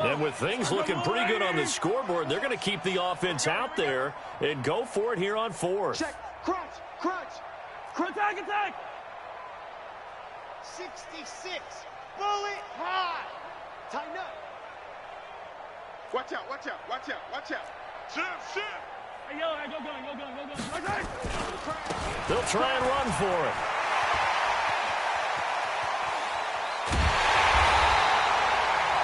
And with things looking pretty good on the scoreboard, they're going to keep the offense out there and go for it here on 4th. Check. Crunch. Attack. 66. Bullet high. Tighten up. Watch out, watch out, watch out, watch out. Shift. Hey, yo, go gun. They'll try and run for it.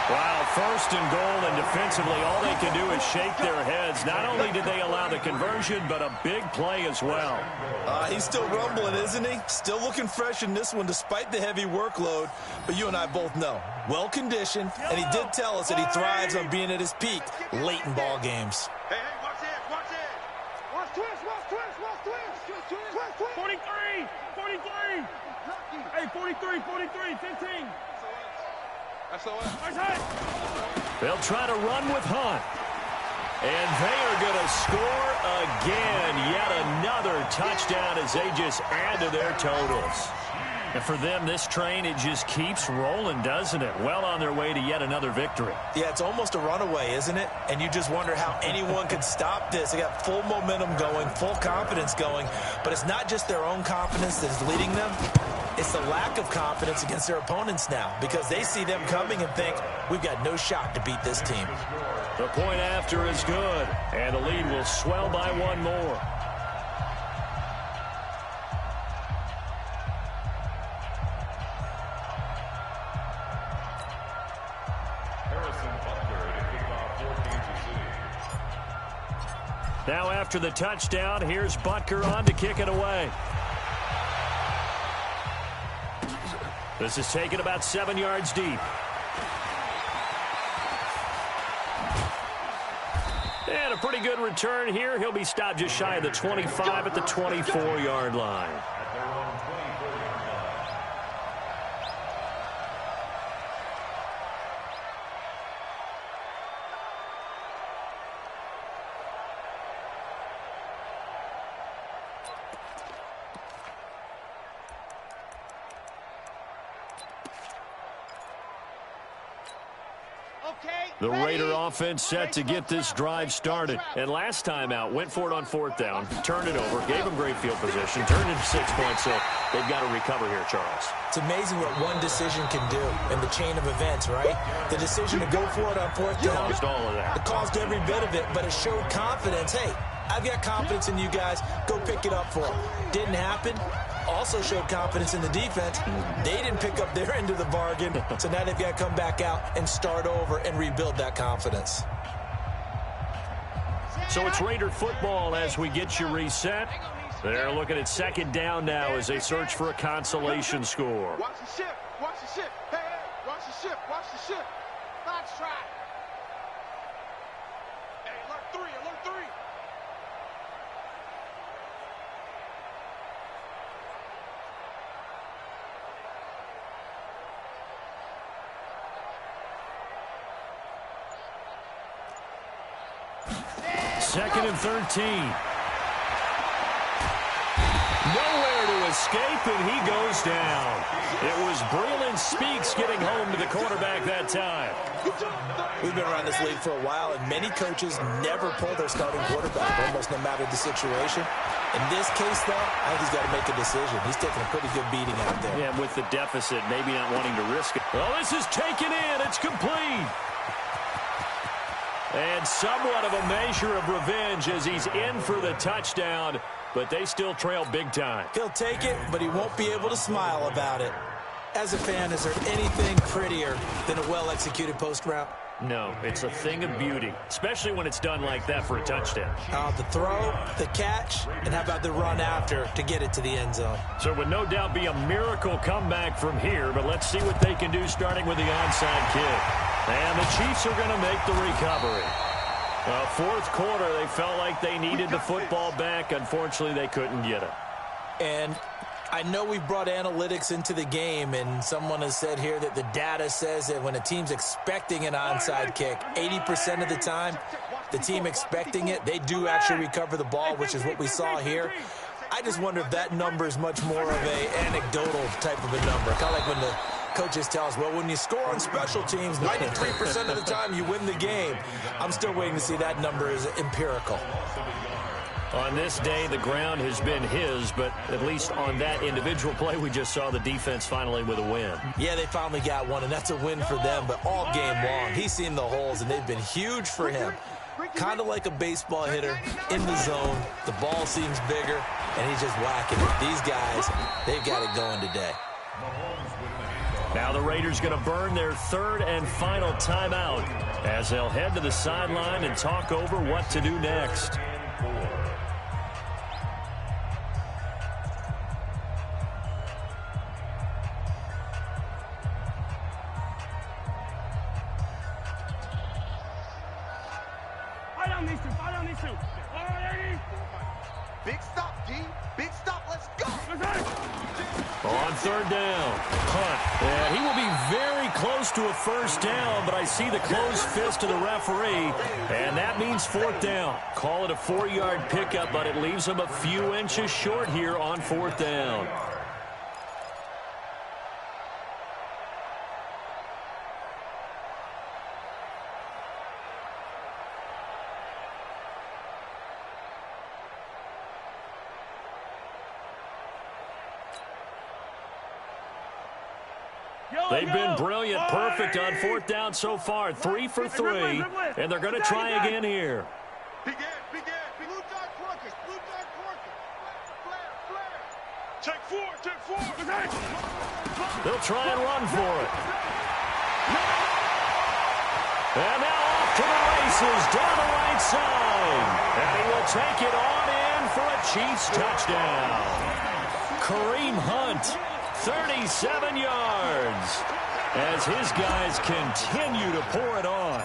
Wow, first and goal, and defensively, all they can do is shake their heads. Not only did they allow the conversion, but a big play as well. He's still rumbling, isn't he? Still looking fresh in this one despite the heavy workload. But you and I both know, well-conditioned, and he did tell us that he thrives on being at his peak late in ball games. Hey, watch it, watch it. Watch twist. 43. Hey, 43, 15. That's all right. Nice hit. They'll try to run with Hunt. And they are going to score again. Yet another touchdown as they just add to their totals. And for them, this train, it just keeps rolling, doesn't it? Well on their way to yet another victory. Yeah, it's almost a runaway, isn't it? And you just wonder how anyone could stop this. They got full momentum going, full confidence going. But it's not just their own confidence that's leading them. It's the lack of confidence against their opponents now because they see them coming and think, we've got no shot to beat this team. The point after is good, and the lead will swell by one more. Now after the touchdown, here's Butker on to kick it away. This is taken about 7 yards deep. And a pretty good return here. He'll be stopped just shy of the 25 at the 24-yard line. The Raider offense set to get this drive started. And last time out, went for it on fourth down, turned it over, gave them great field position, turned it to 6 points, so they've got to recover here, Charles. It's amazing what one decision can do in the chain of events, right? The decision to go for it on fourth down. Caused all of that. It caused every bit of it, but it showed confidence. Hey, I've got confidence in you guys. Go pick it up for them. Didn't happen. Also showed confidence in the defense. They didn't pick up their end of the bargain, so now they've got to come back out and start over and rebuild that confidence. So it's Raider football as we get you reset. They're looking at second down now as they search for a consolation score. Watch the ship. Hey, watch the ship. Box try. Hey, alert 3. Second and 13. Nowhere to escape, and he goes down. It was Breland Speaks getting home to the quarterback that time. We've been around this league for a while, and many coaches never pull their starting quarterback, almost no matter the situation. In this case, though, I think he's got to make a decision. He's taking a pretty good beating out there. Yeah, with the deficit, maybe not wanting to risk it. Well, this is taken in. It's complete. And somewhat of a measure of revenge as he's in for the touchdown, but they still trail big time. He'll take it, but he won't be able to smile about it. As a fan, is there anything prettier than a well-executed post route? No, it's a thing of beauty, especially when it's done like that for a touchdown. The throw, the catch, and how about the run after to get it to the end zone? So it would no doubt be a miracle comeback from here, but let's see what they can do starting with the onside kick. And the Chiefs are going to make the recovery. Fourth quarter, they felt like they needed the football back. Unfortunately, they couldn't get it. And I know we brought analytics into the game, and someone has said here that the data says that when a team's expecting an onside kick, 80% of the time, the team expecting it, they do actually recover the ball, which is what we saw here. I just wonder if that number is much more of a anecdotal type of a number. Kind of like when the coaches tell us, well, when you score on special teams, 93% of the time you win the game. I'm still waiting to see that number is empirical. On this day, the ground has been his, but at least on that individual play, we just saw the defense finally with a win. Yeah, they finally got one, and that's a win for them, but all game long, he's seen the holes, and they've been huge for him. Kind of like a baseball hitter in the zone. The ball seems bigger, and he's just whacking it. These guys, they've got it going today. Now the Raiders going to burn their third and final timeout as they'll head to the sideline and talk over what to do next. Big stop, D. Big stop. Let's go. On third down, punt. And he will be very close to a first down, but I see the closed fist of the referee, and that means fourth down. Call it a 4-yard pickup, but it leaves him a few inches short here on fourth down. They've been brilliant, perfect on fourth down so far. 3 for 3, and they're going to try again here. Blue dot Corkers. Check four. They'll try and run for it. And now off to the races down the right side. And he will take it on in for a Chiefs touchdown. Kareem Hunt, 37 yards, as his guys continue to pour it on.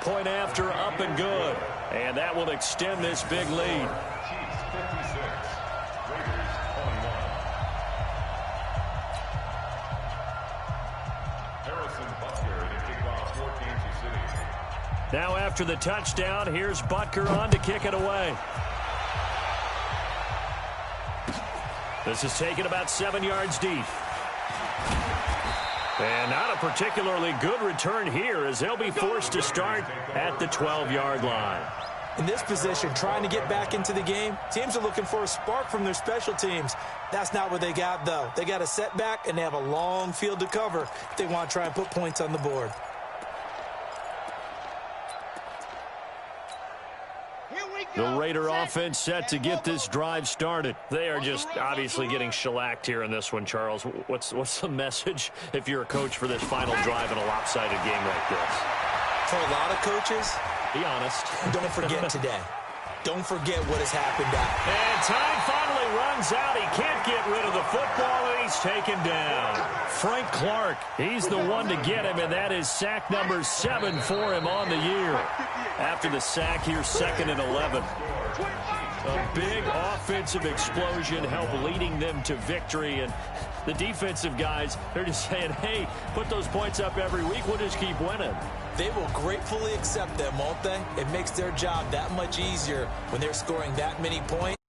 Point after, up and good. And that will extend this big lead. Chiefs 56, Raiders 21. Harrison Butker to kick off for Kansas City. Now after the touchdown, here's Butker on to kick it away. This is taken about 7 yards deep. And not a particularly good return here, as they'll be forced to start at the 12-yard line. In this position, trying to get back into the game, teams are looking for a spark from their special teams. That's not what they got, though. They got a setback, and they have a long field to cover if they want to try and put points on the board. The Raider offense set to get this drive started. They are just obviously getting shellacked here in this one, Charles. What's the message if you're a coach for this final drive in a lopsided game like this? For a lot of coaches, be honest. Don't forget today. Don't forget what has happened out. And time finally runs out. He can't get rid of the football, and he's taken down. Frank Clark, he's the one to get him, and that is sack number 7 for him on the year. After the sack, here's 2nd and 11. A big offensive explosion helped leading them to victory, and the defensive guys, they're just saying, hey, put those points up every week, we'll just keep winning. They will gratefully accept them, won't they? It makes their job that much easier when they're scoring that many points.